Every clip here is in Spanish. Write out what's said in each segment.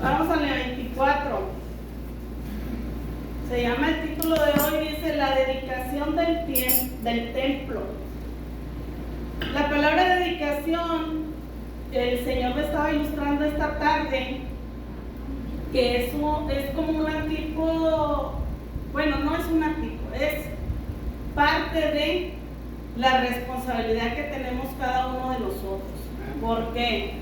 Vamos al 24. Se llama el título de hoy, dice la dedicación del templo. La palabra dedicación, el Señor me estaba ilustrando esta tarde, que es como un tipo, bueno, no es un tipo, es parte de la responsabilidad que tenemos cada uno de nosotros. Porque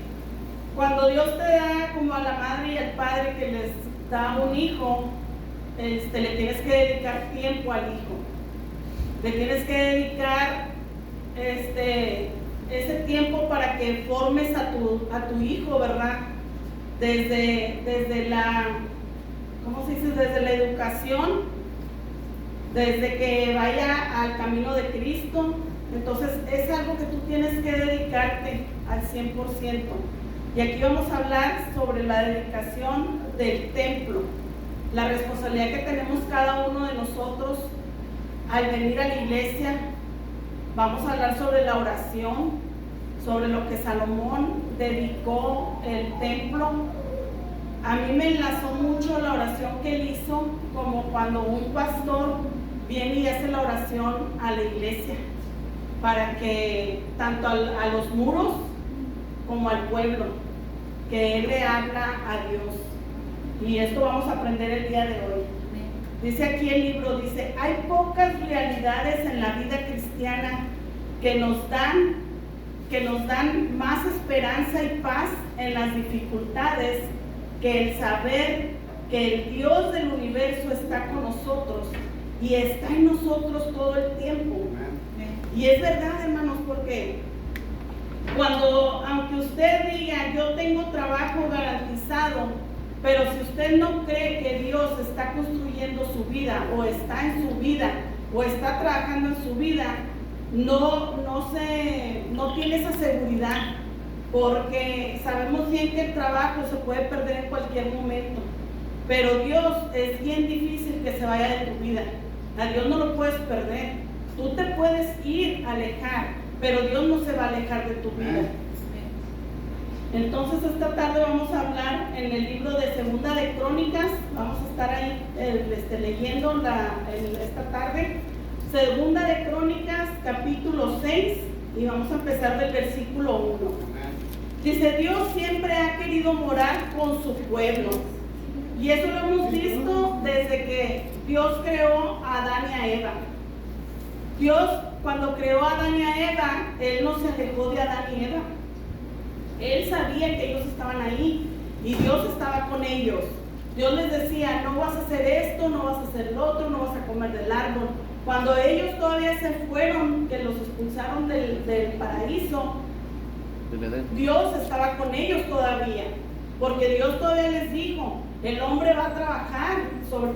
cuando Dios te da, como a la madre y al padre que les da un hijo, le tienes que dedicar tiempo al hijo, le tienes que dedicar ese tiempo para que formes a tu hijo, ¿verdad? Desde la, ¿cómo se dice? Desde la educación, desde que vaya al camino de Cristo. Entonces es algo que tú tienes que dedicarte al 100%. Y aquí vamos a hablar sobre la dedicación del templo, la responsabilidad que tenemos cada uno de nosotros al venir a la iglesia. Vamos a hablar sobre la oración, sobre lo que Salomón dedicó el templo. A mí me enlazó mucho la oración que él hizo, como cuando un pastor viene y hace la oración a la iglesia, para que tanto a los muros como al pueblo, que él le habla a Dios. Y esto vamos a aprender el día de hoy. Dice aquí el libro, dice, hay pocas realidades en la vida cristiana que nos dan más esperanza y paz en las dificultades que el saber que el Dios del universo está con nosotros y está en nosotros todo el tiempo. Y es verdad, hermanos, porque aunque usted diga, yo tengo trabajo garantizado, pero si usted no cree que Dios está construyendo su vida, o está en su vida, o está trabajando en su vida, no tiene esa seguridad, porque sabemos bien que el trabajo se puede perder en cualquier momento, pero Dios es bien difícil que se vaya de tu vida. A Dios no lo puedes perder. Tú te puedes ir a alejar, pero Dios no se va a alejar de tu vida. Entonces esta tarde vamos a hablar en el libro de Segunda de Crónicas. Vamos a estar ahí leyendo esta tarde Segunda de Crónicas capítulo 6, y vamos a empezar del versículo 1. Dice, Dios siempre ha querido morar con su pueblo, y eso lo hemos visto desde que Dios creó a Adán y a Eva. Dios, cuando creó a Adán y a Eva, Él no se alejó de Adán y Eva. Él sabía que ellos estaban ahí y Dios estaba con ellos. Dios les decía, no vas a hacer esto, no vas a hacer lo otro, no vas a comer del árbol. Cuando ellos todavía se fueron, que los expulsaron del paraíso, Dios estaba con ellos todavía, porque Dios todavía les dijo, el hombre va a trabajar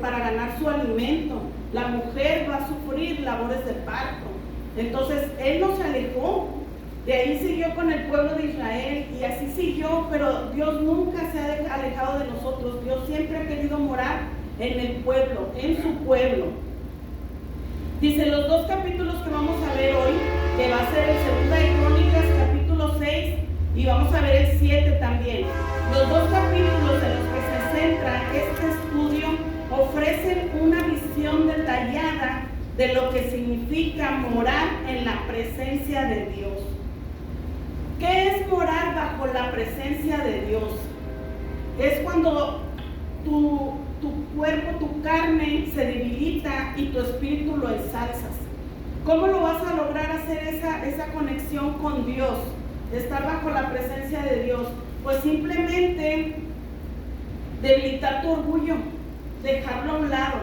para ganar su alimento, la mujer va a sufrir labores de parto. Entonces Él no se alejó, de ahí siguió con el pueblo de Israel, y así siguió, pero Dios nunca se ha alejado de nosotros. Dios siempre ha querido morar en el pueblo, en su pueblo. Dice, los dos capítulos que vamos a ver hoy, que va a ser el Segunda de Crónicas capítulo 6, y vamos a ver el 7 también. Los dos capítulos en los que se centra este estudio ofrecen una visión detallada de lo que significa morar en la presencia de Dios. ¿Qué es morar bajo la presencia de Dios? Es cuando tu cuerpo, tu carne se debilita y tu espíritu lo ensalzas. ¿Cómo lo vas a lograr hacer esa conexión con Dios? Estar bajo la presencia de Dios. Pues simplemente debilitar tu orgullo, dejarlo a un lado,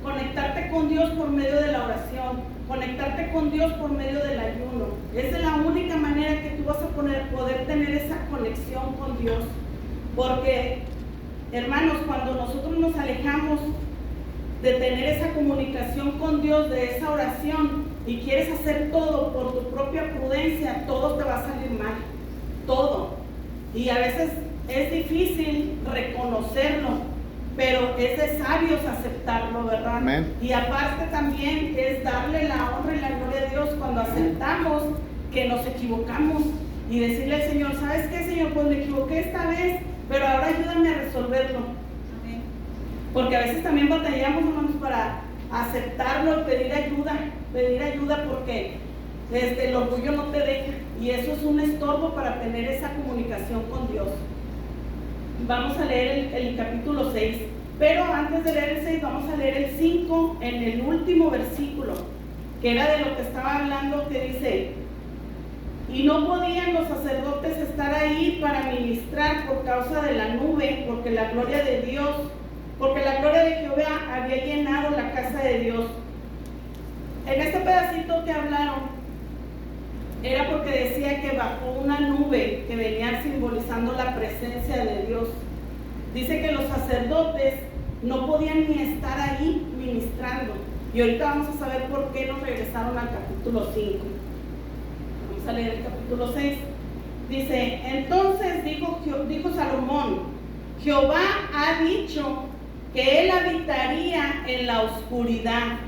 conectarte con Dios por medio de la oración, conectarte con Dios por medio del ayuno. Esa es la única manera que tú vas a poder tener esa conexión con Dios. Porque, hermanos, cuando nosotros nos alejamos de tener esa comunicación con Dios, de esa oración, y quieres hacer todo por tu propia prudencia, todo te va a salir mal, todo. Y a veces es difícil reconocerlo, pero es de sabios aceptarlo, ¿verdad? Amén. Y aparte también es darle la honra y la gloria a Dios cuando aceptamos que nos equivocamos y decirle al Señor, ¿sabes qué, Señor? Pues me equivoqué esta vez, pero ahora ayúdame a resolverlo. Porque a veces también batallamos, hermanos, para aceptarlo y pedir ayuda porque el orgullo no te deja, y eso es un estorbo para tener esa comunicación con Dios. Vamos a leer el capítulo 6, pero antes de leer el 6 vamos a leer el 5 en el último versículo, que era de lo que estaba hablando, que dice: y no podían los sacerdotes estar ahí para ministrar por causa de la nube, porque la gloria de Jehová había llenado la casa de Dios. En este pedacito que hablaron era porque decía que bajó una nube que venía simbolizando la presencia de Dios. Dice que los sacerdotes no podían ni estar ahí ministrando, y ahorita vamos a saber por qué nos regresaron al capítulo 5. Vamos a leer el capítulo 6. Dice: entonces dijo Salomón: Jehová ha dicho que él habitaría en la oscuridad.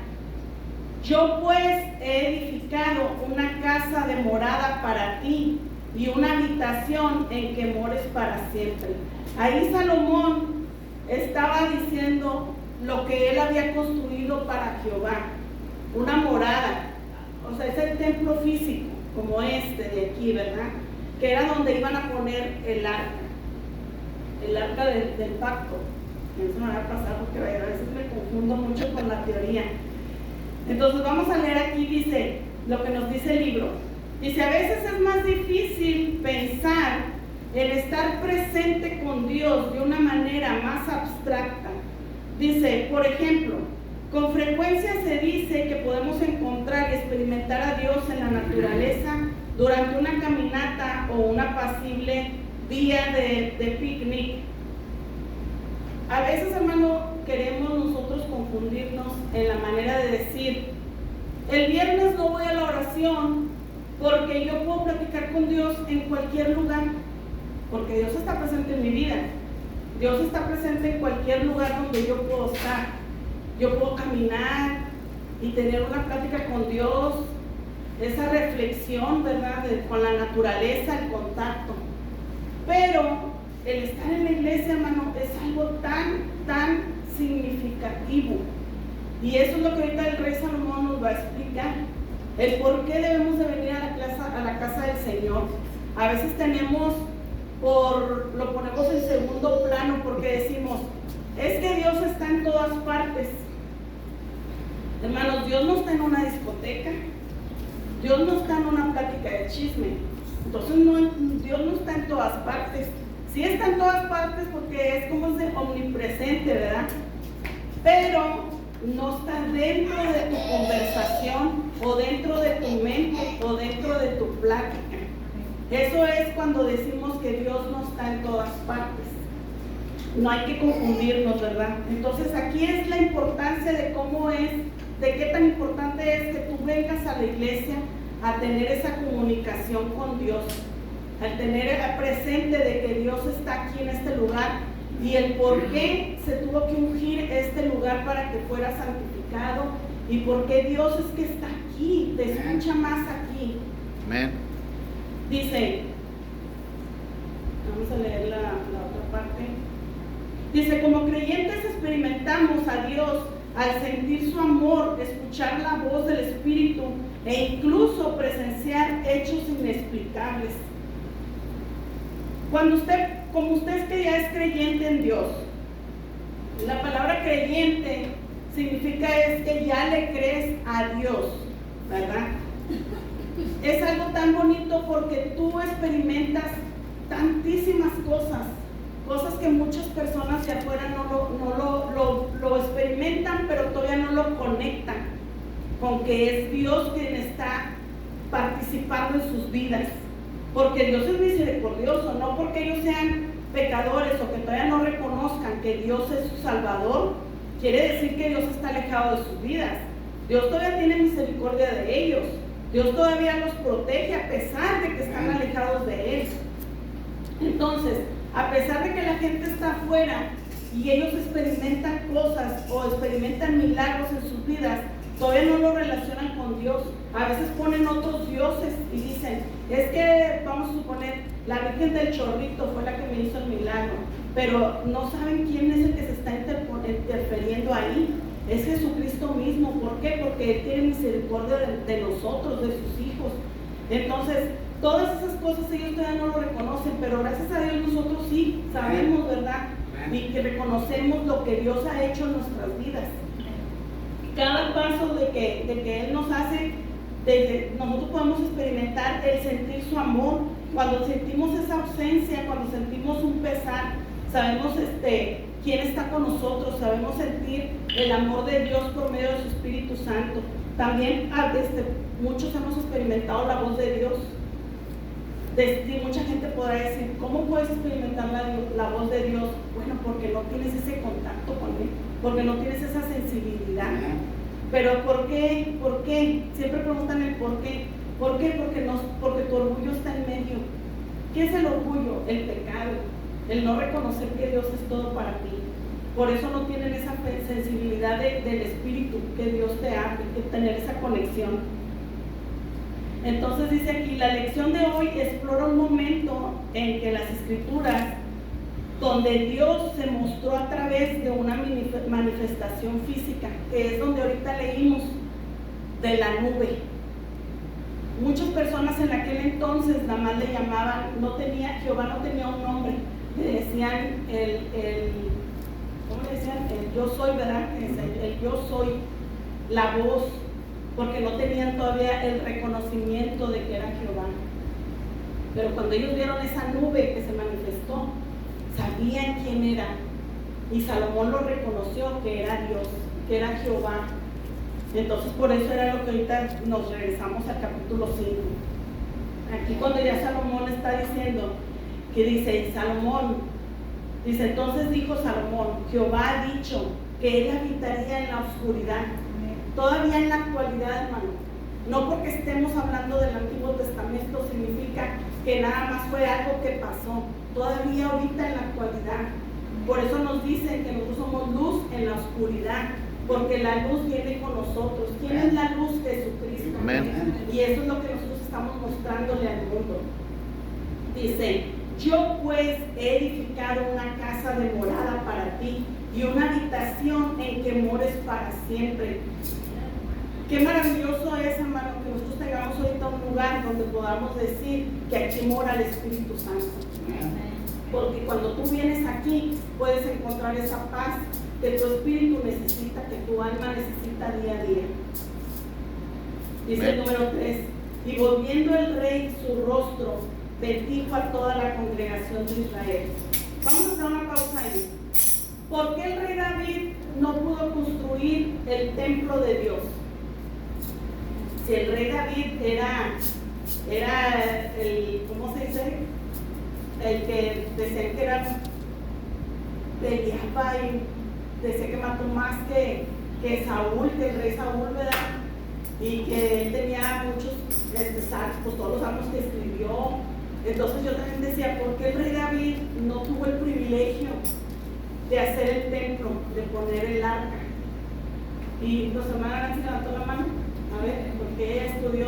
Yo pues he edificado una casa de morada para ti, y una habitación en que mores para siempre. Ahí Salomón estaba diciendo lo que él había construido para Jehová, una morada. O sea, es el templo físico, como este de aquí, ¿verdad? Que era donde iban a poner el arca del pacto. Eso me va a pasar porque a veces me confundo mucho con la teoría. Entonces vamos a leer aquí, dice lo que nos dice el libro. Dice: a veces es más difícil pensar en estar presente con Dios de una manera más abstracta. Dice, por ejemplo, con frecuencia se dice que podemos encontrar y experimentar a Dios en la naturaleza durante una caminata o un apacible día de picnic. A veces, hermano, queremos nosotros confundirnos en la manera de decir: el viernes no voy a la oración porque yo puedo platicar con Dios en cualquier lugar, porque Dios está presente en mi vida. Dios está presente en cualquier lugar donde yo puedo estar. Yo puedo caminar y tener una plática con Dios, esa reflexión, ¿verdad?, con la naturaleza, el contacto. Pero el estar en la iglesia, hermano, es algo tan significativo. Y eso es lo que ahorita el rey Salomón nos va a explicar. El por qué debemos de venir a la casa del Señor. A veces lo ponemos en segundo plano porque decimos: es que Dios está en todas partes. Hermanos, Dios no está en una discoteca. Dios no está en una plática de chisme. Entonces Dios no está en todas partes. Sí está en todas partes porque es como ese omnipresente, ¿verdad? Pero no está dentro de tu conversación, o dentro de tu mente, o dentro de tu plática. Eso es cuando decimos que Dios no está en todas partes. No hay que confundirnos, ¿verdad? Entonces aquí es la importancia de qué tan importante es que tú vengas a la iglesia a tener esa comunicación con Dios, al tener presente de que Dios está aquí en este lugar, y el por qué se tuvo que ungir este lugar para que fuera santificado, y por qué Dios es que está aquí, te escucha más aquí. Amén. Dice, vamos a leer la otra parte. Dice: como creyentes experimentamos a Dios al sentir su amor, escuchar la voz del Espíritu e incluso presenciar hechos inexplicables. Como usted es que ya es creyente en Dios, la palabra creyente significa es que ya le crees a Dios, ¿verdad? Es algo tan bonito porque tú experimentas tantísimas cosas que muchas personas de afuera no lo experimentan, pero todavía no lo conectan con que es Dios quien está participando en sus vidas. Porque Dios es misericordioso, no porque ellos sean pecadores o que todavía no reconozcan que Dios es su Salvador, quiere decir que Dios está alejado de sus vidas. Dios todavía tiene misericordia de ellos. Dios todavía los protege a pesar de que están alejados de Él. Entonces, a pesar de que la gente está afuera y ellos experimentan cosas o experimentan milagros en sus vidas, todavía no lo relacionan con Dios. A veces ponen otros dioses y dicen: es que, vamos a suponer, la Virgen del Chorrito fue la que me hizo el milagro. pero no saben quién es el que se está interfiriendo ahí. Es Jesucristo mismo. ¿Por qué? Porque Él tiene misericordia de nosotros, de sus hijos. Entonces, todas esas cosas ellos todavía no lo reconocen, pero gracias a Dios nosotros sí sabemos, ¿verdad? Y que reconocemos lo que Dios ha hecho en nuestras vidas. Cada paso de que Él nos hace, nosotros podemos experimentar el sentir su amor. Cuando sentimos esa ausencia, cuando sentimos un pesar, sabemos quién está con nosotros, sabemos sentir el amor de Dios por medio de su Espíritu Santo. También muchos hemos experimentado la voz de Dios. Mucha gente podrá decir, ¿cómo puedes experimentar la voz de Dios? Bueno, porque no tienes ese contacto con Él, porque no tienes esa sensibilidad. Pero ¿por qué? ¿Por qué? Siempre preguntan el por qué. ¿Por qué? Porque tu orgullo está en medio. ¿Qué es el orgullo? El pecado, el no reconocer que Dios es todo para ti. Por eso no tienen esa sensibilidad del Espíritu, que Dios te hace, que tener esa conexión. Entonces dice aquí, la lección de hoy explora un momento en que las Escrituras, donde Dios se mostró a través de una manifestación física, que es donde ahorita leímos de la nube. Muchas personas en aquel entonces nada más le llamaban, Jehová no tenía un nombre, le decían ¿cómo le decían? El yo soy, ¿verdad? El yo soy, la voz, porque no tenían todavía el reconocimiento de que era Jehová. Pero cuando ellos vieron esa nube que se manifestó, sabían quién era. Y Salomón lo reconoció, que era Dios, que era Jehová. Entonces por eso era lo que ahorita nos regresamos al capítulo 5. Aquí cuando ya Salomón está diciendo, que dice Salomón, dice, entonces dijo Salomón, Jehová ha dicho que Él habitaría en la oscuridad. Todavía en la actualidad, hermano, no porque estemos hablando del Antiguo Testamento significa que nada más fue algo que pasó. Todavía ahorita en la actualidad. Por eso nos dicen que nosotros somos luz en la oscuridad, porque la luz viene con nosotros. ¿Quién es la luz? Jesucristo. Amén. Y eso es lo que nosotros estamos mostrándole al mundo. Dice, yo pues he edificado una casa de morada para ti y una habitación en que mores para siempre. Qué maravilloso es, hermano, que nosotros tengamos ahorita un lugar donde podamos decir que aquí mora el Espíritu Santo. Porque cuando tú vienes aquí, puedes encontrar esa paz que tu espíritu necesita, que tu alma necesita día a día. Dice el número 3, y volviendo el rey su rostro, bendijo a toda la congregación de Israel. Vamos a hacer una pausa ahí. ¿Por qué el rey David no pudo construir el templo de Dios? Si el rey David era el, ¿cómo se dice? El que decía que era peleaba y decía que mató más que Saúl, que el rey Saúl, ¿verdad? Y que él tenía muchos salmos, pues todos los salmos que escribió. Entonces yo también decía, ¿por qué el rey David no tuvo el privilegio de hacer el templo, de poner el arca? Y los hermanos Nancy levantó la mano, a ver, porque ella estudió.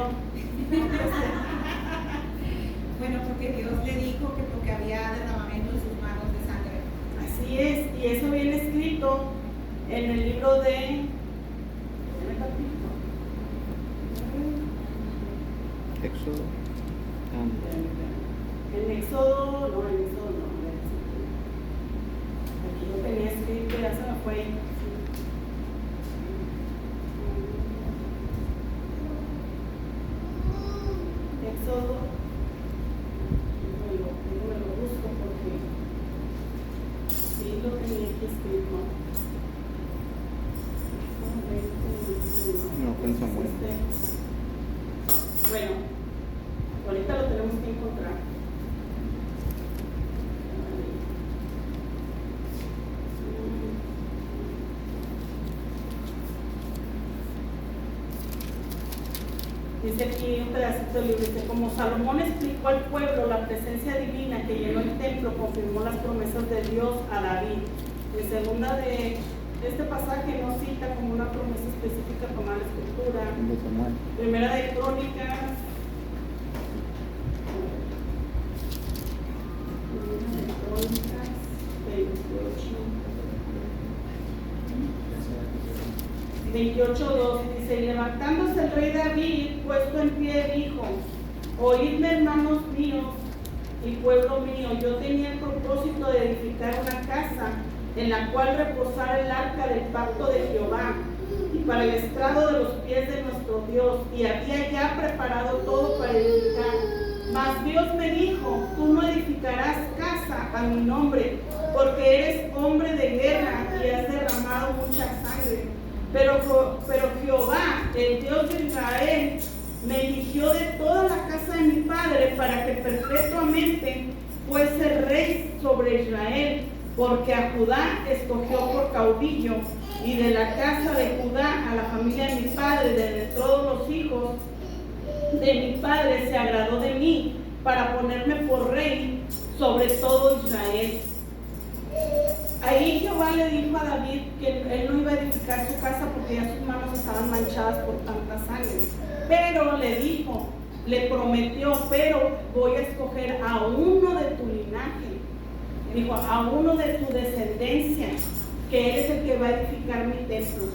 Bueno, porque Dios le dijo que porque había derramamiento de sus manos de sangre. Así es, y eso viene escrito en el libro de Éxodo. en Éxodo, no, aquí lo tenía escrito, ya se me fue. Éxodo, me lo busco porque sí lo tenía aquí escrito. No, con Samuel. Bueno, ahorita lo tenemos que encontrar. Dice aquí un pedacito del libro, dice, como Salomón explicó al pueblo la presencia divina que llenó el templo, confirmó las promesas de Dios a David. En segunda de este pasaje no cita como una promesa específica como la escritura. Primera de Crónicas. Primera de Crónicas 22. 28:2 dice: y levantándose el rey David, puesto en pie, dijo: oídme, hermanos míos y pueblo mío, yo tenía el propósito de edificar una casa en la cual reposara el arca del pacto de Jehová, y para el estrado de los pies de nuestro Dios, y había ya preparado todo para edificar. Mas Dios me dijo: tú no edificarás casa a mi nombre, porque eres hombre de guerra y has derramado mucha sangre. Pero Jehová, el Dios de Israel, me eligió de toda la casa de mi padre para que perpetuamente fuese rey sobre Israel, porque a Judá escogió por caudillo, y de la casa de Judá a la familia de mi padre, de todos los hijos de mi padre, se agradó de mí para ponerme por rey sobre todo Israel. Ahí Jehová le dijo a David que él no iba a edificar su casa porque ya sus manos estaban manchadas por tanta sangre. Pero le dijo, le prometió: pero voy a escoger a uno de tu linaje. Dijo: a uno de tu descendencia, que él es el que va a edificar mi templo.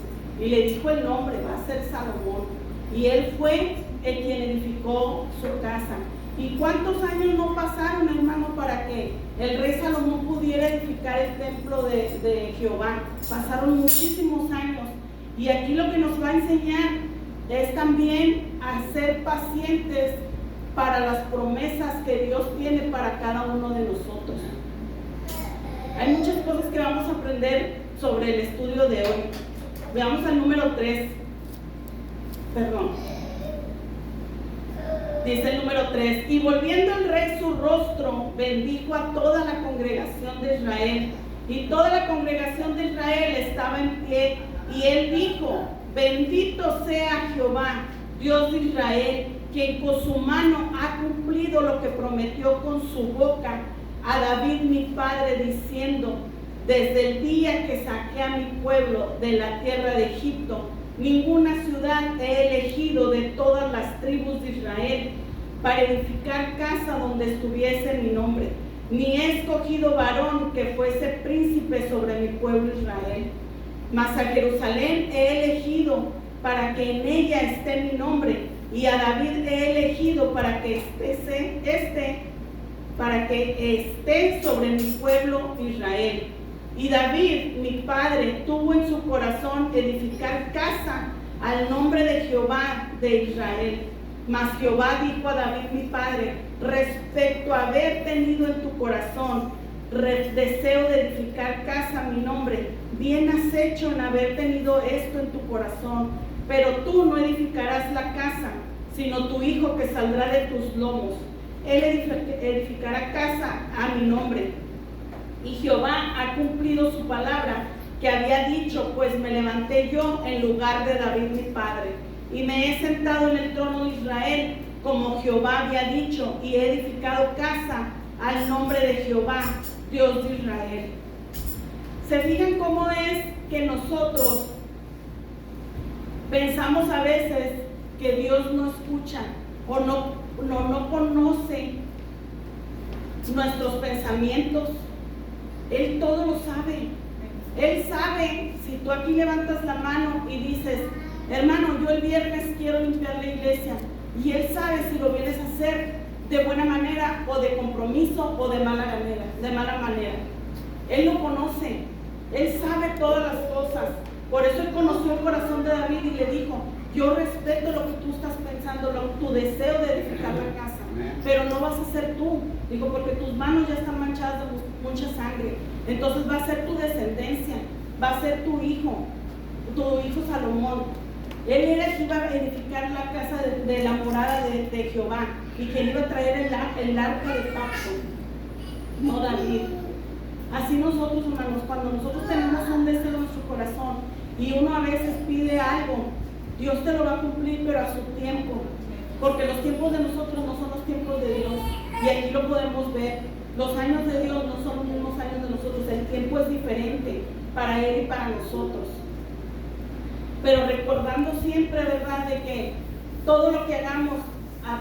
Y le dijo el nombre: va a ser Salomón. Y él fue el quien edificó su casa. ¿Y cuántos años no pasaron, hermano, para que el rey Salomón pudiera edificar el templo de Jehová? Pasaron muchísimos años. Y aquí lo que nos va a enseñar es también a ser pacientes para las promesas que Dios tiene para cada uno de nosotros. Hay muchas cosas que vamos a aprender sobre el estudio de hoy. Veamos al número 3. Dice el número 3: y volviendo el rey su rostro, bendijo a toda la congregación de Israel. Y toda la congregación de Israel estaba en pie. Y él dijo: bendito sea Jehová, Dios de Israel, quien con su mano ha cumplido lo que prometió con su boca a David mi padre, diciendo: desde el día que saqué a mi pueblo de la tierra de Egipto, ninguna ciudad he elegido de todas las tribus de Israel para edificar casa donde estuviese mi nombre, ni he escogido varón que fuese príncipe sobre mi pueblo Israel. Mas a Jerusalén he elegido para que en ella esté mi nombre, y a David he elegido para que esté sobre mi pueblo Israel. Y David, mi padre, tuvo en su corazón edificar casa al nombre de Jehová de Israel. Mas Jehová dijo a David, mi padre: respecto a haber tenido en tu corazón deseo de edificar casa a mi nombre, bien has hecho en haber tenido esto en tu corazón. Pero tú no edificarás la casa, sino tu hijo que saldrá de tus lomos. Él edificará casa a mi nombre. Y Jehová ha cumplido su palabra que había dicho, pues me levanté yo en lugar de David mi padre, y me he sentado en el trono de Israel, como Jehová había dicho, y he edificado casa al nombre de Jehová, Dios de Israel. ¿Se fijan cómo es que nosotros pensamos a veces que Dios no escucha o no conoce nuestros pensamientos? Él todo lo sabe. Él sabe si tú aquí levantas la mano y dices: hermano, yo el viernes quiero limpiar la iglesia, y Él sabe si lo vienes a hacer de buena manera o de compromiso o de mala manera. Él lo conoce. Él sabe todas las cosas. Por eso Él conoció el corazón de David y le dijo: yo respeto lo que tú estás pensando, tu deseo de edificar la casa, pero no vas a ser tú. Digo, porque tus manos ya están manchadas de mucha sangre. Entonces va a ser tu descendencia, va a ser tu hijo Salomón. Él era el que iba a edificar la casa de la morada de Jehová, y quien iba a traer el arca de pacto, no David. Así nosotros, hermanos, cuando nosotros tenemos un deseo en nuestro corazón y uno a veces pide algo, Dios te lo va a cumplir, pero a su tiempo, porque los tiempos de nosotros no son los tiempos de Dios. Y aquí lo podemos ver. Los años de Dios no son los mismos años de nosotros. El tiempo es diferente para Él y para nosotros. Pero recordando siempre, ¿verdad?, de que todo lo que hagamos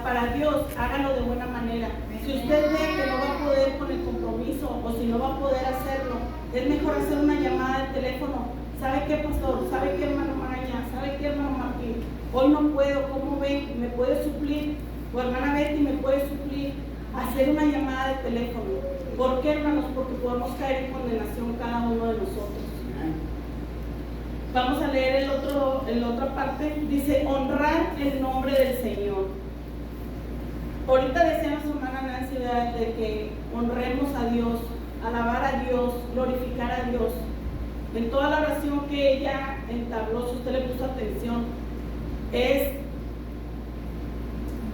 para Dios, hágalo de buena manera. Si usted ve que no va a poder con el compromiso, o si no va a poder hacerlo, Es mejor hacer una llamada de teléfono. ¿Sabe qué, pastor? ¿Sabe qué, hermano Maraña? ¿Sabe qué, hermano Martín? Hoy no puedo, ¿cómo ven? ¿Me puede suplir? O hermana Betty, ¿me puede suplir? Hacer una llamada de teléfono. ¿Por qué, hermanos? Porque podemos caer en condenación cada uno de nosotros. Vamos a leer la otra parte. Dice, honrar el nombre del Señor. Ahorita decíamos, hermana Nancy, de que honremos a Dios, alabar a Dios, glorificar a Dios. En toda la oración que ella entabló, si usted le puso atención, es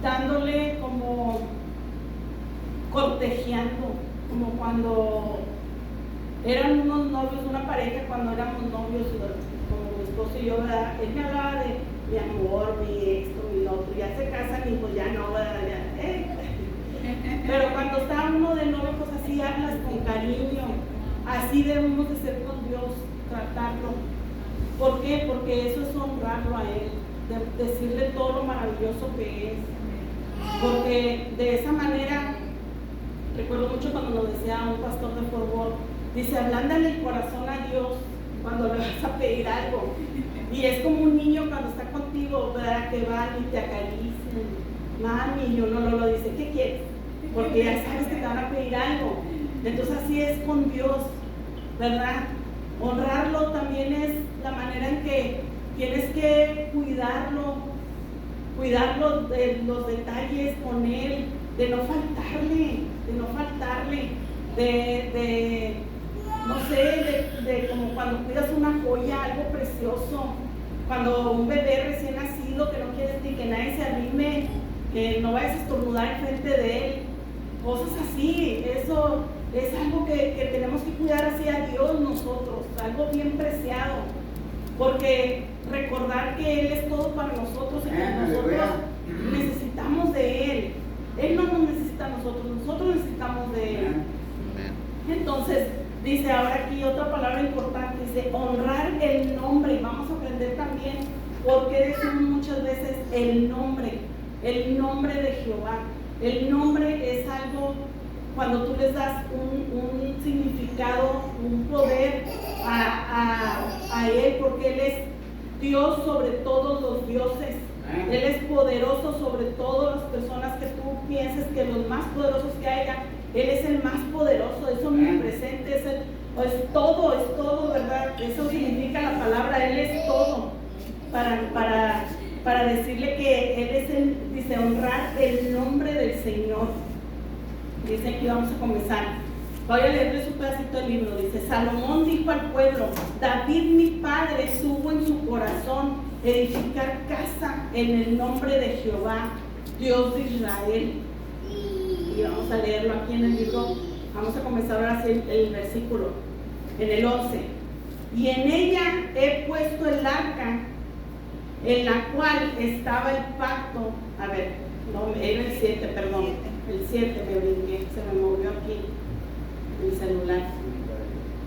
dándole como cortejeando, como cuando eran unos novios, una pareja, cuando éramos novios, como mi esposo y yo, ¿verdad? Él me hablaba de mi amor, mi esto, mi otro, ya se casan y pues ya no, ¿verdad? Pero cuando está uno de novio, pues así hablas con cariño, así debemos de ser con Dios, tratarlo. ¿Por qué? Porque eso es honrarlo a Él, decirle todo lo maravilloso que es. Porque de esa manera, recuerdo mucho cuando nos decía un pastor de fútbol, dice, ablándale el corazón a Dios cuando le vas a pedir algo. Y es como un niño cuando está contigo, ¿verdad? Que van y te acarician. Mami, y uno lo dice, ¿qué quieres? Porque ya sabes que te van a pedir algo. Entonces así es con Dios, ¿verdad? Honrarlo también es la manera en que tienes que cuidarlo de los detalles con Él, de no faltarle, no sé, de como cuando cuidas una joya, algo precioso, cuando un bebé recién nacido que no quieres ni que nadie se arrime, que no vayas a estornudar enfrente de él, cosas así. Eso es algo que tenemos que cuidar así a Dios nosotros, algo bien preciado, porque recordar que Él es todo para nosotros y que nosotros necesitamos de Él. Él no nos necesita a nosotros necesitamos de Él. Entonces, dice ahora aquí otra palabra importante, dice honrar el nombre. Vamos a aprender también por qué decimos muchas veces el nombre de Jehová. El nombre es algo, cuando tú les das un significado, un poder a Él, porque Él es Dios sobre todos los dioses. Él es poderoso sobre todas las personas que tú pienses que los más poderosos que haya. Él es el más poderoso, es omnipresente, es todo, ¿verdad? Eso significa la palabra, Él es todo. Para decirle que Él es dice, honrar el nombre del Señor. Dice aquí, vamos a comenzar. Voy a leerles un pedacito del libro. Dice, Salomón dijo al pueblo, David mi padre tuvo en su corazón edificar casa en el nombre de Jehová, Dios de Israel. Y vamos a leerlo aquí en el libro. Vamos a comenzar ahora el versículo, en el 11. Y en ella he puesto el arca, en la cual estaba el pacto. A ver, no, era el 7, perdón. El 7 me brinqué, se me movió aquí el celular.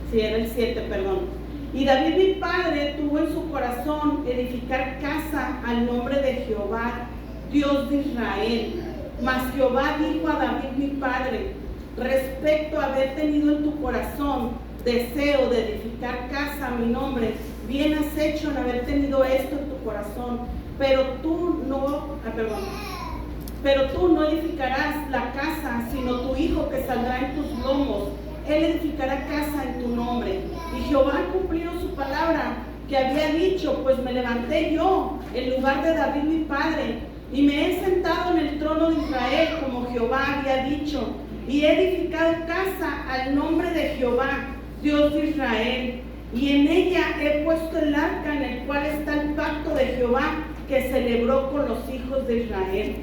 Sí, era el 7, perdón. Y David mi padre tuvo en su corazón edificar casa al nombre de Jehová, Dios de Israel. Mas Jehová dijo a David mi padre, respecto a haber tenido en tu corazón deseo de edificar casa a mi nombre, bien has hecho en haber tenido esto en tu corazón, pero tú no edificarás la casa, sino tu hijo que saldrá en tus lomos. Él edificará casa en tu nombre. Y Jehová ha cumplido su palabra que había dicho, pues me levanté yo en lugar de David mi padre, y me he sentado en el trono de Israel como Jehová había dicho, y he edificado casa al nombre de Jehová, Dios de Israel. Y en ella he puesto el arca en el cual está el pacto de Jehová que celebró con los hijos de Israel.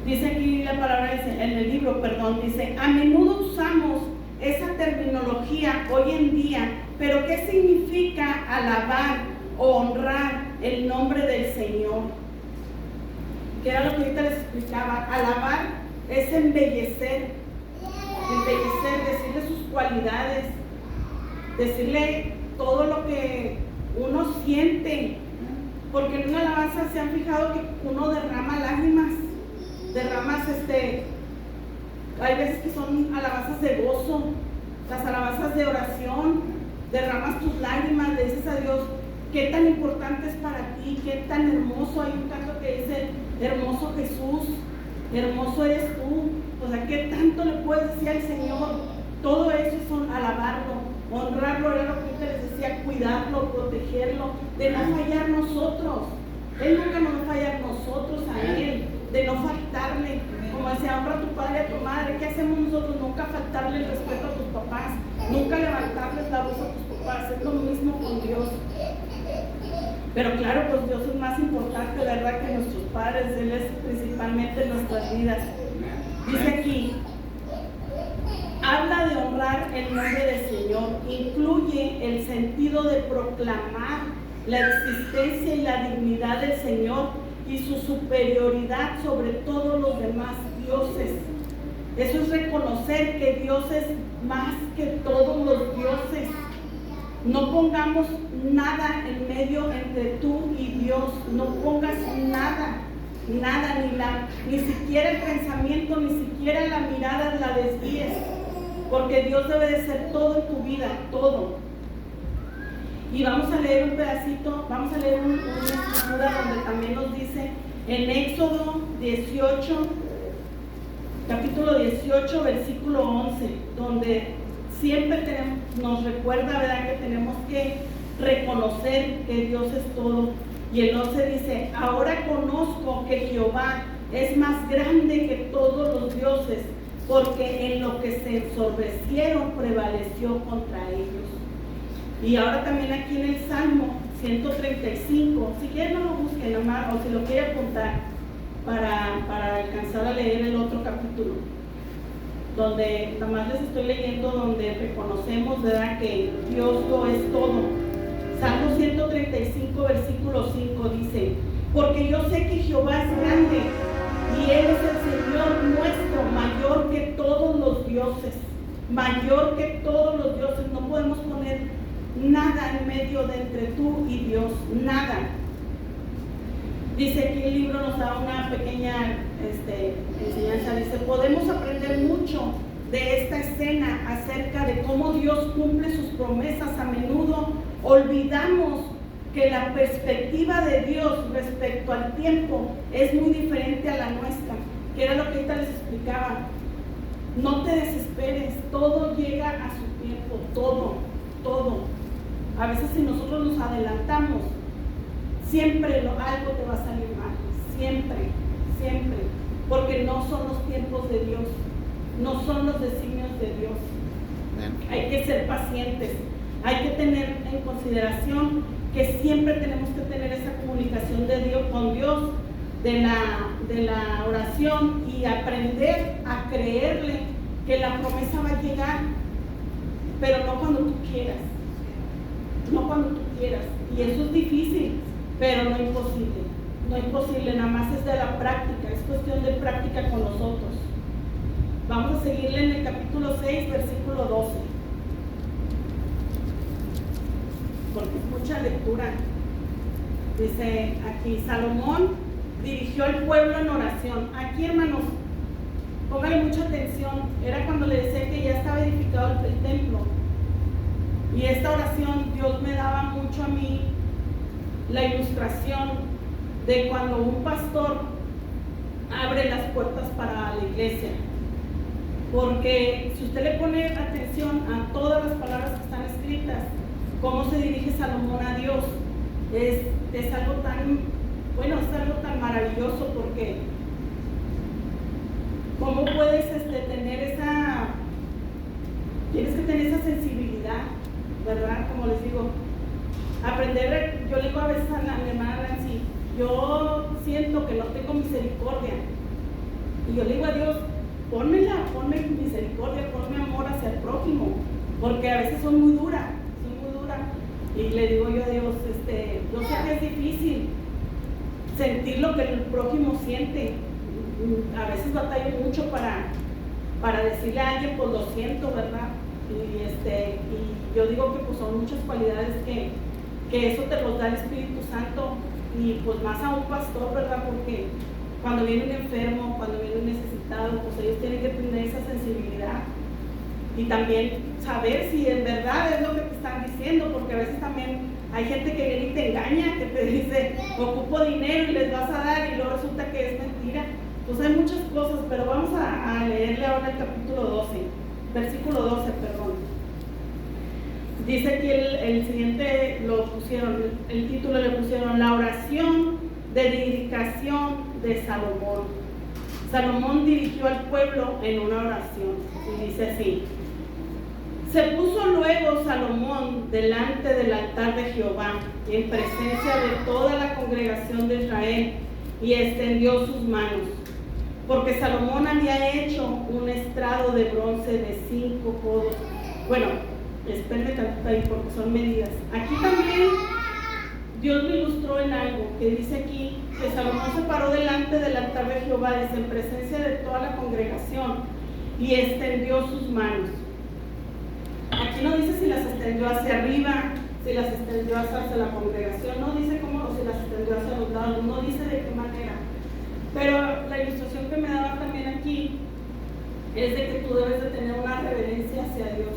Dice aquí la palabra, en el libro, dice, a menudo usamos esa terminología hoy en día, pero ¿qué significa alabar o honrar el nombre del Señor? Que era lo que ahorita les explicaba. Alabar es embellecer, decirle sus cualidades, decirle todo lo que uno siente, porque en una alabanza se han fijado que uno derrama lágrimas, hay veces que son alabanzas de gozo, las alabanzas de oración, derramas tus lágrimas, le dices a Dios qué tan importante es para ti, qué tan hermoso. Hay un canto que dice, hermoso Jesús, hermoso eres tú. O sea, qué tanto le puedes decir al Señor. Todo eso es alabarlo, honrarlo, era lo que les decía, cuidarlo, protegerlo, de no fallar nosotros. Él nunca nos va a fallar nosotros a Él, de no faltarle. Como decía, honra a tu padre y a tu madre. ¿Qué hacemos nosotros? Nunca faltarle el respeto a tus papás, nunca levantarles la voz a tus papás. Es lo mismo con Dios. Pero claro, pues Dios es más importante, ¿verdad?, que nuestros padres. Él es principalmente en nuestras vidas. Dice aquí, habla de honrar el nombre del Señor, incluye el sentido de proclamar la existencia y la dignidad del Señor y su superioridad sobre todos los demás dioses. Eso es reconocer que Dios es más que todos los dioses. No pongamos nada en medio entre tú y Dios. No pongas nada, ni siquiera el pensamiento, ni siquiera la mirada la desvíes, porque Dios debe de ser todo en tu vida, todo. Y vamos a leer un pedacito, vamos a leer una escritura donde también nos dice en Éxodo 18, capítulo 18, versículo 11, donde siempre nos recuerda, ¿verdad?, que tenemos que reconocer que Dios es todo. Y el 11 dice, ahora conozco que Jehová es más grande que todos los dioses, porque en lo que se ensombrecieron prevaleció contra ellos. Y ahora también aquí en el Salmo 135, si quieren no lo busquen nomás, o si lo quieren apuntar para alcanzar a leer el otro capítulo, donde nomás les estoy leyendo, donde reconocemos, ¿verdad?, que Dios lo es todo. Salmo 135, versículo 5 dice, porque yo sé que Jehová es grande y Él es el Señor nuestro, mayor que todos los dioses, mayor que todos los dioses. No podemos poner nada en medio de entre tú y Dios, nada. Dice que el libro nos da una pequeña enseñanza, dice, podemos aprender mucho de esta escena acerca de cómo Dios cumple sus promesas. A menudo olvidamos que la perspectiva de Dios respecto al tiempo es muy diferente a la nuestra, que era lo que ahorita les explicaba. No te desesperes, todo llega a su tiempo, todo. A veces si nosotros nos adelantamos, siempre algo te va a salir mal, siempre, porque no son los tiempos de Dios, no son los designios de Dios. Hay que ser pacientes, hay que tener en consideración que siempre tenemos que tener esa comunicación de Dios con Dios, de la oración, y aprender a creerle que la promesa va a llegar, pero no cuando tú quieras, y eso es difícil, pero no imposible, nada más es de la práctica, es cuestión de práctica con nosotros. Vamos a seguirle en el capítulo 6, versículo 12, porque es mucha lectura. Dice aquí, Salomón dirigió al pueblo en oración. Aquí, hermanos, pónganle mucha atención, era cuando le decía que ya estaba edificado el templo, y esta oración Dios me daba mucho a mí la ilustración de cuando un pastor abre las puertas para la iglesia, porque si usted le pone atención a todas las palabras que están escritas, cómo se dirige Salomón a Dios, es algo tan maravilloso, porque cómo puedes tienes que tener esa sensibilidad, ¿verdad? Como les digo, aprender. Yo le digo a veces a mi hermana Nancy, yo siento que no tengo misericordia, y yo le digo a Dios, ponme misericordia, ponme amor hacia el prójimo, porque a veces soy muy dura, y le digo yo a Dios, yo sé que es difícil sentir lo que el prójimo siente. A veces batallo mucho para decirle a alguien, pues lo siento, ¿verdad? Y yo digo que pues son muchas cualidades que eso te los da el Espíritu Santo, y pues más a un pastor, ¿verdad? Porque cuando viene un enfermo, cuando viene un necesitado, pues ellos tienen que tener esa sensibilidad. y también saber si en verdad es lo que te están diciendo, porque a veces también hay gente que viene y te engaña, que te dice, ocupo dinero y les vas a dar, y luego resulta que es mentira. Pues hay muchas cosas, pero vamos a leerle ahora el capítulo 12, versículo 12, perdón. Dice aquí el siguiente, lo pusieron, el título le pusieron la oración de dedicación de Salomón. Salomón dirigió al pueblo en una oración y dice así: se puso luego Salomón delante del altar de Jehová en presencia de toda la congregación de Israel y extendió sus manos, porque Salomón había hecho un estrado de bronce de 5 codos. Bueno, espérenme tantito ahí porque son medidas. Aquí también Dios lo ilustró en algo que dice aquí que Salomón se paró delante del altar de Jehová desde en presencia de toda la congregación y extendió sus manos. Aquí no dice si las extendió hacia arriba, si las extendió hacia la congregación, no dice cómo, o si las extendió hacia los lados, no dice de qué manera. Pero la ilustración que me daba también aquí es de que tú debes de tener una reverencia hacia Dios.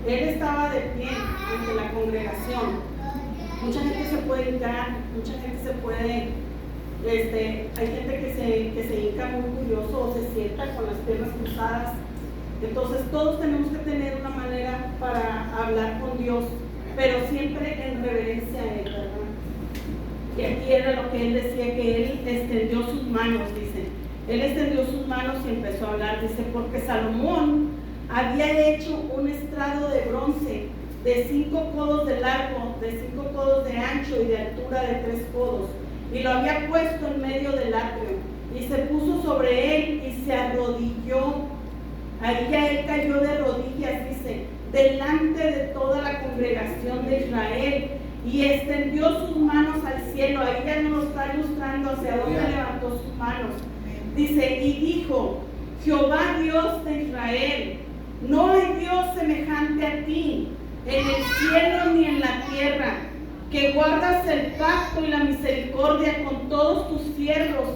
Él estaba de pie ante la congregación. Mucha gente se puede hincar, mucha gente se puede, hay gente que se hinca muy curioso o se sienta con las piernas cruzadas. Entonces todos tenemos que tener una manera para hablar con Dios, pero siempre en reverencia a Él, ¿verdad? Y aquí era lo que Él decía, que Él extendió sus manos, dice. Él extendió sus manos y empezó a hablar, dice, porque Salomón había hecho un estrado de bronce de 5 codos de largo, de 5 codos de ancho y de altura de 3 codos, y lo había puesto en medio del atrio, y se puso sobre él y se arrodilló. Ahí ya él cayó de rodillas, dice, delante de toda la congregación de Israel, y extendió sus manos al cielo. Ahí ya nos está ilustrando hacia dónde levantó sus manos. Dice, y dijo, Jehová Dios de Israel, no hay Dios semejante a ti, en el cielo ni en la tierra, que guardas el pacto y la misericordia con todos tus siervos,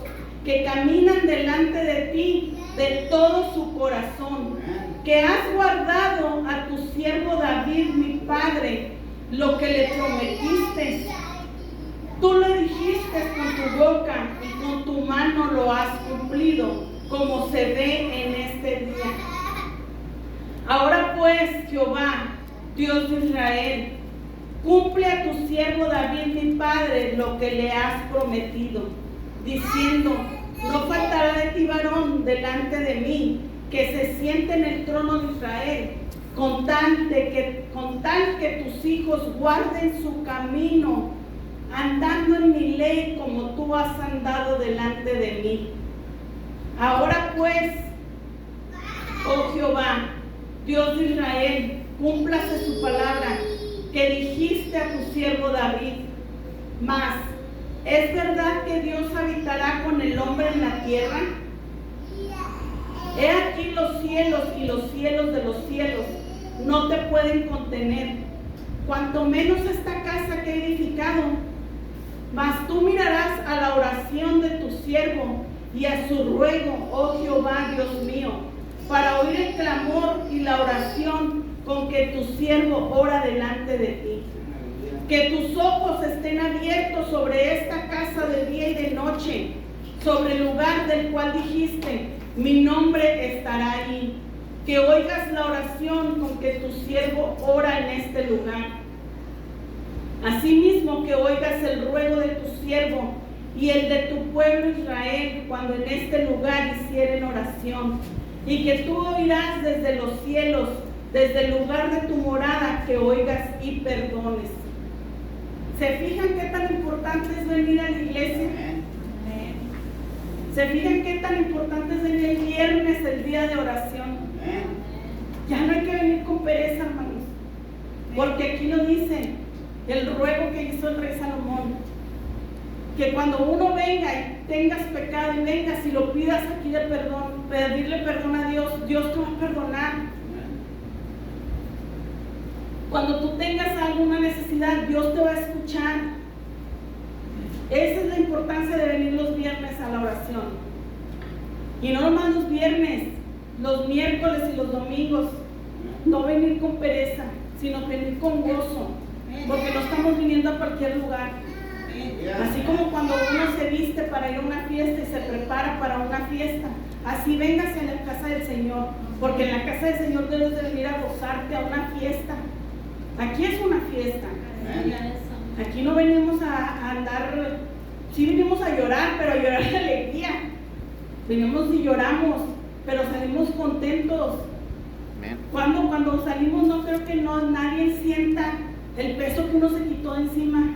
que caminan delante de ti de todo su corazón, que has guardado a tu siervo David, mi padre, lo que le prometiste. Tú lo dijiste con tu boca y con tu mano lo has cumplido, como se ve en este día. Ahora pues, Jehová, Dios de Israel, cumple a tu siervo David, mi padre, lo que le has prometido, diciendo, no faltará de ti varón delante de mí, que se siente en el trono de Israel, con tal que tus hijos guarden su camino, andando en mi ley como tú has andado delante de mí. Ahora pues, oh Jehová, Dios de Israel, cúmplase su palabra que dijiste a tu siervo David. Mas, ¿es verdad que Dios habitará con el hombre en la tierra? He aquí los cielos y los cielos de los cielos no te pueden contener, cuanto menos esta casa que he edificado. Mas tú mirarás a la oración de tu siervo y a su ruego, oh Jehová Dios mío, para oír el clamor y la oración con que tu siervo ora delante de ti. Que tus ojos estén abiertos sobre esta casa de día y de noche, sobre el lugar del cual dijiste, mi nombre estará ahí. Que oigas la oración con que tu siervo ora en este lugar. Asimismo que oigas el ruego de tu siervo y el de tu pueblo Israel cuando en este lugar hicieren oración. Y que tú oirás desde los cielos, desde el lugar de tu morada, que oigas y perdones. ¿Se fijan qué tan importante es venir a la iglesia? ¿Se fijan qué tan importante es venir el viernes, el día de oración? Ya no hay que venir con pereza, hermanos, porque aquí nos dice el ruego que hizo el rey Salomón, que cuando uno venga y tengas pecado y vengas y lo pidas aquí de perdón, pedirle perdón a Dios, Dios te va a perdonar. Cuando tú tengas alguna necesidad, Dios te va a escuchar. Esa es la importancia de venir los viernes a la oración. Y no nomás los viernes, los miércoles y los domingos. no venir con pereza, sino venir con gozo, porque no estamos viniendo a cualquier lugar. Así como cuando uno se viste para ir a una fiesta y se prepara para una fiesta, así véngase a la casa del Señor, porque en la casa del Señor debes de venir a gozarte a una fiesta. Aquí es una fiesta. Aquí no venimos a andar, sí venimos a llorar, pero a llorar de alegría. Venimos y lloramos, pero salimos contentos. Cuando salimos, no creo que nadie sienta el peso que uno se quitó de encima,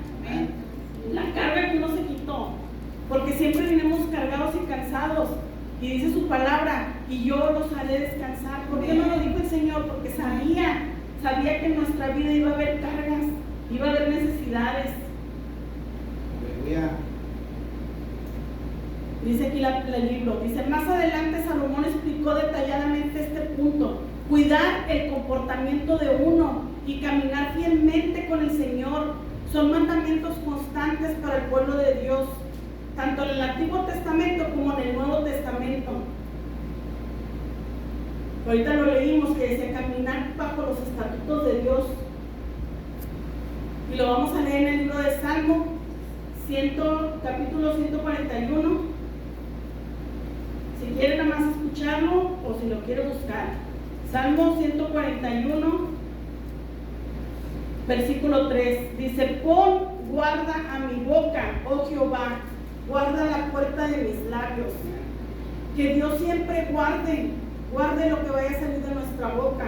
la carga que uno se quitó, porque siempre venimos cargados y cansados. Y dice su palabra, y yo los haré descansar. ¿Por qué no lo dijo el Señor? Porque sabía que en nuestra vida iba a haber cargas, iba a haber necesidades. Dice aquí el libro, dice, más adelante Salomón explicó detalladamente este punto: cuidar el comportamiento de uno y caminar fielmente con el Señor son mandamientos constantes para el pueblo de Dios, tanto en el Antiguo Testamento como en el Nuevo Testamento. Ahorita lo leímos, que decía caminar bajo los estatutos de Dios, y lo vamos a leer en el libro de Salmo, capítulo 141. Si quieren nada más escucharlo o si lo quieren buscar. Salmo 141, versículo 3, dice: pon guarda a mi boca, oh Jehová, guarda la puerta de mis labios. Que Dios siempre guarde lo que vaya a salir de nuestra boca,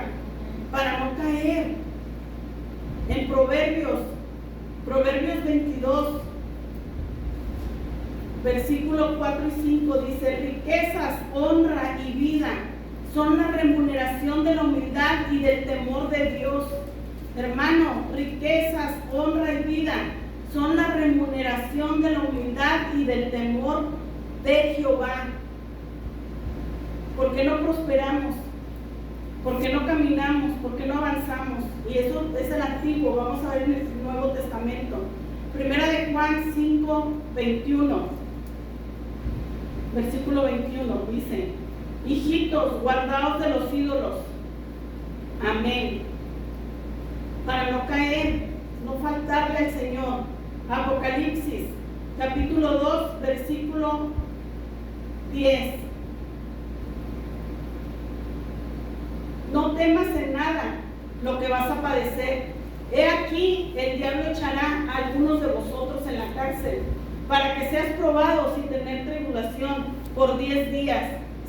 para no caer. En Proverbios 22, versículo 4 y 5 dice: riquezas, honra y vida son la remuneración de la humildad y del temor de Dios. Hermano, riquezas, honra y vida son la remuneración de la humildad y del temor de Jehová. ¿Por qué no prosperamos? ¿Por qué no caminamos? ¿Por qué no avanzamos? Y eso es el antiguo. Vamos a ver en el Nuevo Testamento. Primera de Juan 5, 21. Versículo 21 dice: hijitos, guardaos de los ídolos. Amén. Para no caer, no faltarle al Señor. Apocalipsis, capítulo 2, versículo 10. No temas en nada lo que vas a padecer. He aquí, el diablo echará a algunos de vosotros en la cárcel, para que seas probado sin tener tribulación por 10 días.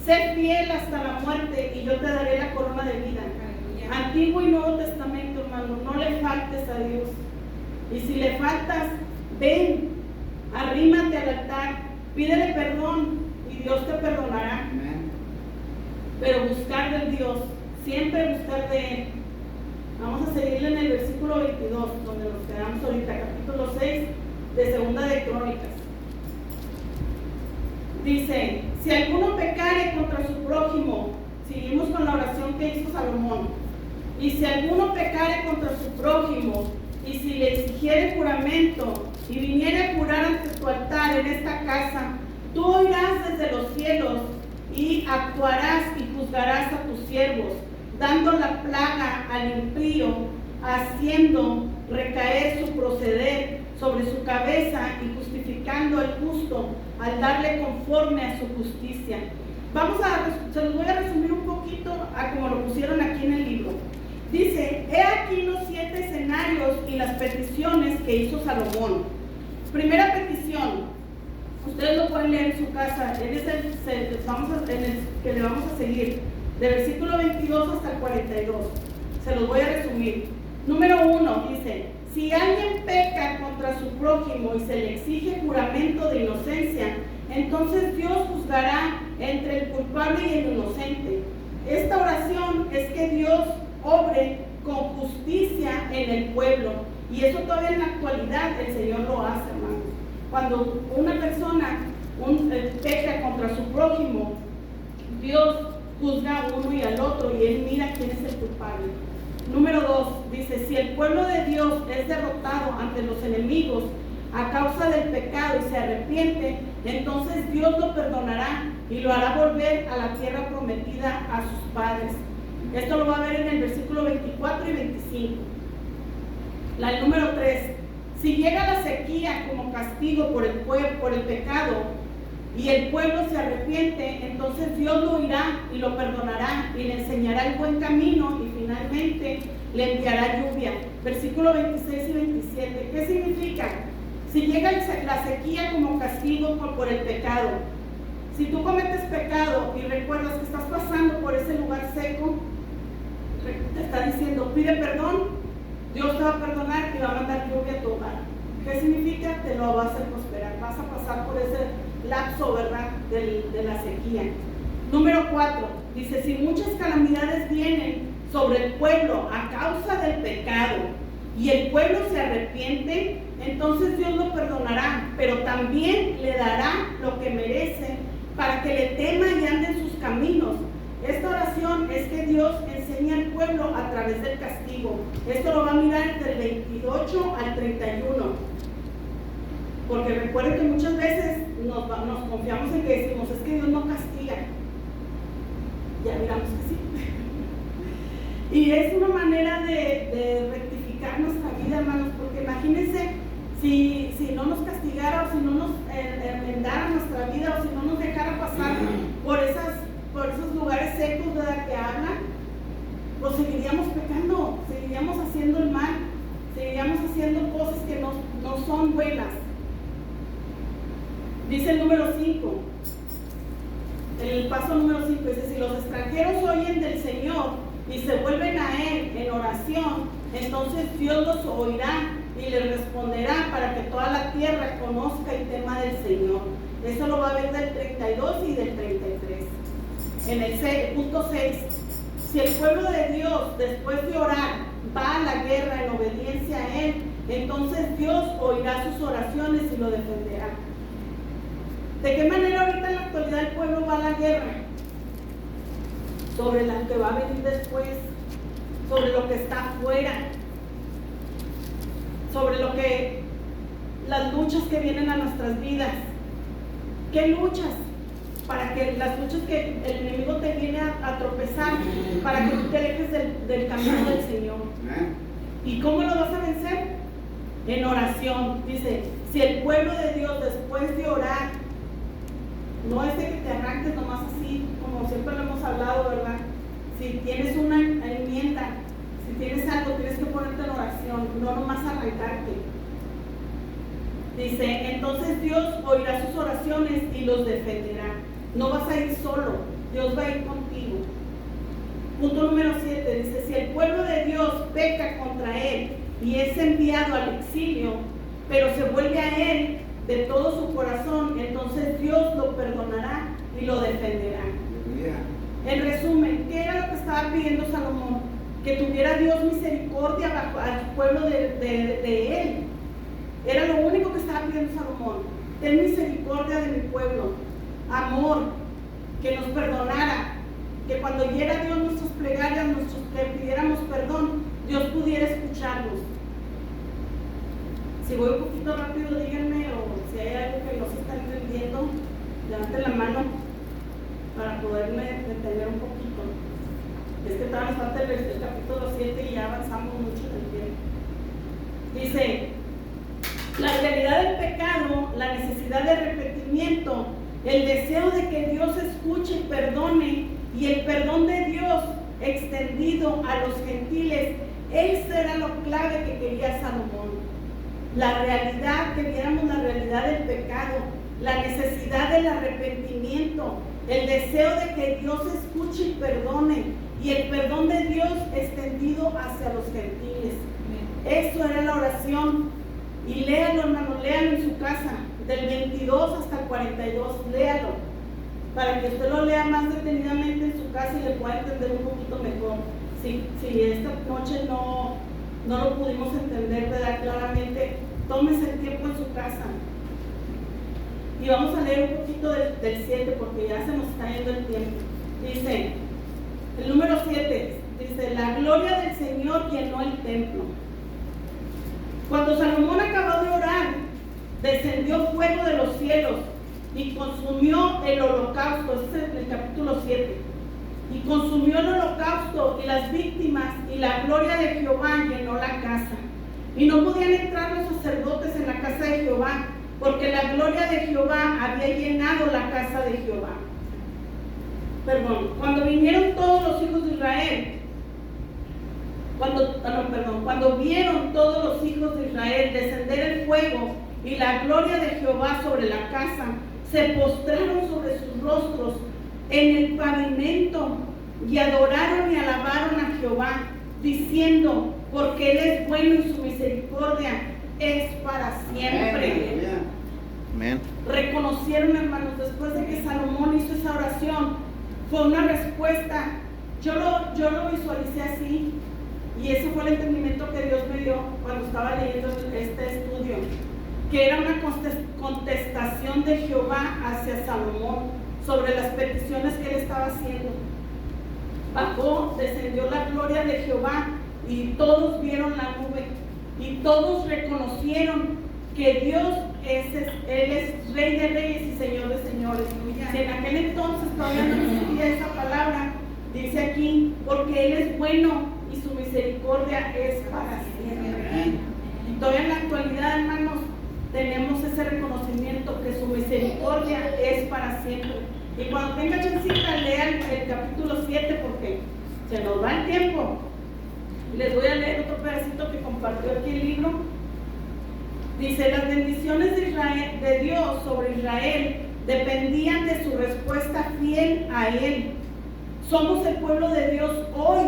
Sé fiel hasta la muerte y yo te daré la corona de vida. Antiguo y Nuevo Testamento, hermano, no le faltes a Dios. Y si le faltas, ven, arrímate al altar, pídele perdón y Dios te perdonará. Pero buscar de Dios, siempre buscar de Él. Vamos a seguirle en el versículo 22, donde nos quedamos ahorita, capítulo 6 de Segunda de Crónicas. Dice: si alguno pecare contra su prójimo, seguimos con la oración que hizo Salomón, y si alguno pecare contra su prójimo, y si le exigiere juramento, y viniere a jurar ante tu altar en esta casa, tú oirás desde los cielos, y actuarás y juzgarás a tus siervos, dando la plaga al impío, haciendo recaer su proceder sobre su cabeza y justificando al justo al darle conforme a su justicia. Se los voy a resumir un poquito a como lo pusieron aquí en el libro. Dice: he aquí los 7 escenarios y las peticiones que hizo Salomón. Primera petición, ustedes lo pueden leer en su casa, en el que le vamos a seguir, del versículo 22 hasta el 42. Se los voy a resumir. Número 1 dice: si alguien peca contra su prójimo y se le exige juramento de inocencia, entonces Dios juzgará entre el culpable y el inocente. Esta oración es que Dios obre con justicia en el pueblo, y eso todavía en la actualidad el Señor lo hace, hermanos. Cuando una persona peca contra su prójimo, Dios juzga a uno y al otro, y Él mira quién es el culpable. Número 2 dice: si el pueblo de Dios es derrotado ante los enemigos a causa del pecado y se arrepiente, entonces Dios lo perdonará y lo hará volver a la tierra prometida a sus padres. Esto lo va a ver en el versículo 24 y 25. El número 3. Si llega la sequía como castigo por el pecado, y el pueblo se arrepiente, entonces Dios lo oirá y lo perdonará y le enseñará el buen camino y finalmente le enviará lluvia. Versículo 26 y 27. ¿Qué significa? Si llega la sequía como castigo por el pecado. Si tú cometes pecado y recuerdas que estás pasando por ese lugar seco, te está diciendo, pide perdón, Dios te va a perdonar y va a mandar lluvia a tu hogar. ¿Qué significa? Te lo va a hacer prosperar. Vas a pasar por ese lapso, ¿verdad?, de la sequía. Número 4. Dice, si muchas calamidades vienen sobre el pueblo a causa del pecado y el pueblo se arrepiente, entonces Dios lo perdonará, pero también le dará lo que merece para que le tema y ande en sus caminos. Esta oración es que Dios enseña al pueblo a través del castigo. Esto lo va a mirar del 28 al 31. Porque recuerden que muchas veces nos confiamos en que decimos, es que Dios no castiga. Ya miramos que sí. Y es una manera de rectificar nuestra vida, hermanos, porque imagínense si no nos castigara o si no nos enmendara nuestra vida o si no nos dejara pasar por esos lugares secos, ¿verdad?, que hablan, pues seguiríamos pecando, seguiríamos haciendo el mal, seguiríamos haciendo cosas que no son buenas. Dice el número 5, el paso número 5, dice, si los extranjeros oyen del Señor y se vuelven a Él en oración, entonces Dios los oirá y les responderá para que toda la tierra conozca y tema del Señor. Eso lo va a ver del 32 y del 33. En el punto 6, si el pueblo de Dios después de orar va a la guerra en obediencia a Él, entonces Dios oirá sus oraciones y lo defenderá. ¿De qué manera ahorita en la actualidad el pueblo va a la guerra? Sobre la que va a venir después, sobre lo que está afuera, sobre las luchas que vienen a nuestras vidas. ¿Qué luchas? Para que las luchas que el enemigo te viene a tropezar, para que tú te alejes del camino del Señor. ¿Y cómo lo vas a vencer? En oración. Dice, si el pueblo de Dios después de orar, no es de que te arranques nomás así, como siempre lo hemos hablado, ¿verdad? Si tienes una enmienda, si tienes algo, tienes que ponerte en oración, no nomás arrancarte. Dice, entonces Dios oirá sus oraciones y los defenderá. No vas a ir solo, Dios va a ir contigo. Punto número 7, dice, si el pueblo de Dios peca contra Él y es enviado al exilio, pero se vuelve a Él de todo su corazón, entonces Dios lo perdonará y lo defenderá. En resumen, ¿qué era lo que estaba pidiendo Salomón? Que tuviera Dios misericordia al pueblo de Él. Era lo único que estaba pidiendo Salomón. Ten misericordia de mi pueblo. Amor, que nos perdonara. Que cuando oyera Dios nuestras plegarias, que pidiéramos perdón, Dios pudiera escucharnos. Si voy un poquito rápido, díganme, o si hay algo que no se está entendiendo, levanten la mano para poderme detener un poquito. Es que todavía nos falta el capítulo 7 y ya avanzamos mucho en el tiempo. Dice, la realidad del pecado, la necesidad de arrepentimiento, el deseo de que Dios escuche y perdone, y el perdón de Dios extendido a los gentiles, eso era lo clave que quería Salomón. La realidad, que viéramos la realidad del pecado, la necesidad del arrepentimiento, el deseo de que Dios escuche y perdone, y el perdón de Dios extendido hacia los gentiles. Eso era la oración. Y léalo, hermano, léalo en su casa, del 22 hasta el 42, léalo, para que usted lo lea más detenidamente en su casa y le pueda entender un poquito mejor. Si esta noche no lo pudimos entender, ¿verdad?, claramente, tómese el tiempo en su casa. Y vamos a leer un poquito del 7, porque ya se nos está yendo el tiempo. Dice, el número 7, dice, la gloria del Señor llenó el templo. Cuando Salomón acabó de orar, descendió fuego de los cielos y consumió el holocausto. Ese es el capítulo 7. y consumió el holocausto y las víctimas, y la gloria de Jehová llenó la casa. Y no podían entrar los sacerdotes en la casa de Jehová, porque la gloria de Jehová había llenado la casa de Jehová. Cuando vinieron todos los hijos de Israel, cuando vieron todos los hijos de Israel descender el fuego y la gloria de Jehová sobre la casa, se postraron sobre sus rostros en el pavimento y adoraron y alabaron a Jehová, diciendo: porque Él es bueno y su misericordia es para siempre. Amén. Reconocieron, hermanos, después de que Salomón hizo esa oración, fue una respuesta. Yo lo visualicé así, y ese fue el entendimiento que Dios me dio cuando estaba leyendo este estudio, que era una contestación de Jehová hacia Salomón sobre las peticiones que él estaba haciendo. Bajó, descendió la gloria de Jehová, y todos vieron la nube, y todos reconocieron que Dios Él es Rey de Reyes y Señor de Señores. Si en aquel entonces todavía no existía esa palabra, dice aquí: porque Él es bueno y su misericordia es para siempre. Y todavía en la actualidad, hermanos, tenemos ese reconocimiento que su misericordia es para siempre. Y cuando tenga chancita, lean el capítulo 7, porque se nos va el tiempo. Les voy a leer otro pedacito que compartió aquí el libro. Dice: las bendiciones de Dios sobre Israel dependían de su respuesta fiel a Él. Somos el pueblo de Dios hoy,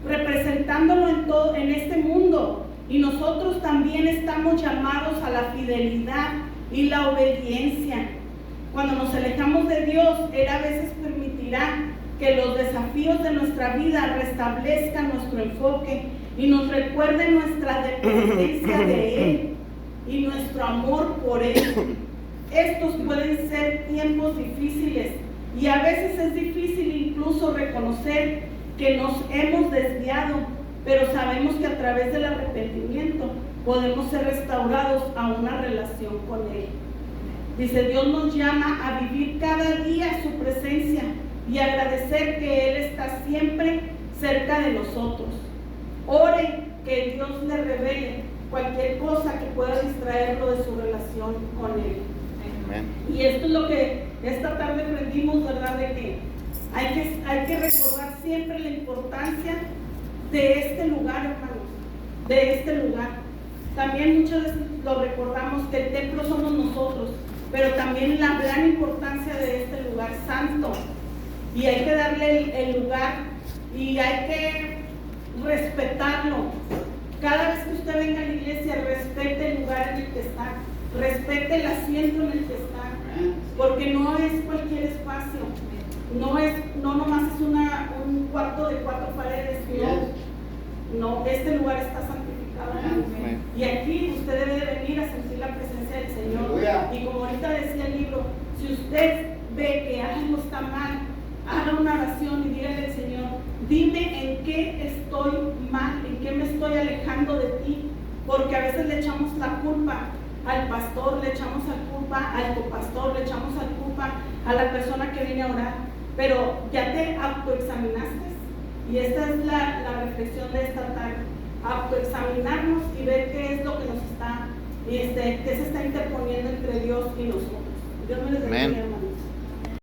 representándolo en este mundo, y nosotros también estamos llamados a la fidelidad y la obediencia. Cuando nos alejamos de Dios, Él a veces permitirá que los desafíos de nuestra vida restablezcan nuestro enfoque y nos recuerden nuestra dependencia de Él y nuestro amor por Él. Estos pueden ser tiempos difíciles, y a veces es difícil incluso reconocer que nos hemos desviado, pero sabemos que a través del arrepentimiento podemos ser restaurados a una relación con Él. Dice: Dios nos llama a vivir cada día su presencia y agradecer que Él está siempre cerca de nosotros. Ore que Dios le revele cualquier cosa que pueda distraerlo de su relación con Él. Amén. Y esto es lo que esta tarde aprendimos, ¿verdad? De que hay que recordar siempre la importancia de este lugar, hermanos, de este lugar. También muchas veces lo recordamos, que el templo somos nosotros, pero también la gran importancia de este lugar santo. Y hay que darle el lugar, y hay que respetarlo. Cada vez que usted venga a la iglesia, respete el lugar en el que está, respete el asiento en el que está, porque no es cualquier espacio, no nomás es un cuarto de 4 paredes, no, este lugar está santificado. Y aquí usted debe de venir a sentir la presencia del Señor. Y como ahorita decía el libro, si usted ve que algo está mal, haga una oración y dígale al Señor: dime en qué estoy mal, en qué me estoy alejando de ti, porque a veces le echamos la culpa al pastor, le echamos la culpa al copastor, le echamos la culpa a la persona que viene a orar, pero ya te autoexaminaste. Y esta es la reflexión de esta tarde: autoexaminarnos y ver qué es lo que nos está, qué se está interponiendo entre Dios y nosotros. Dios me les bendiga, hermano.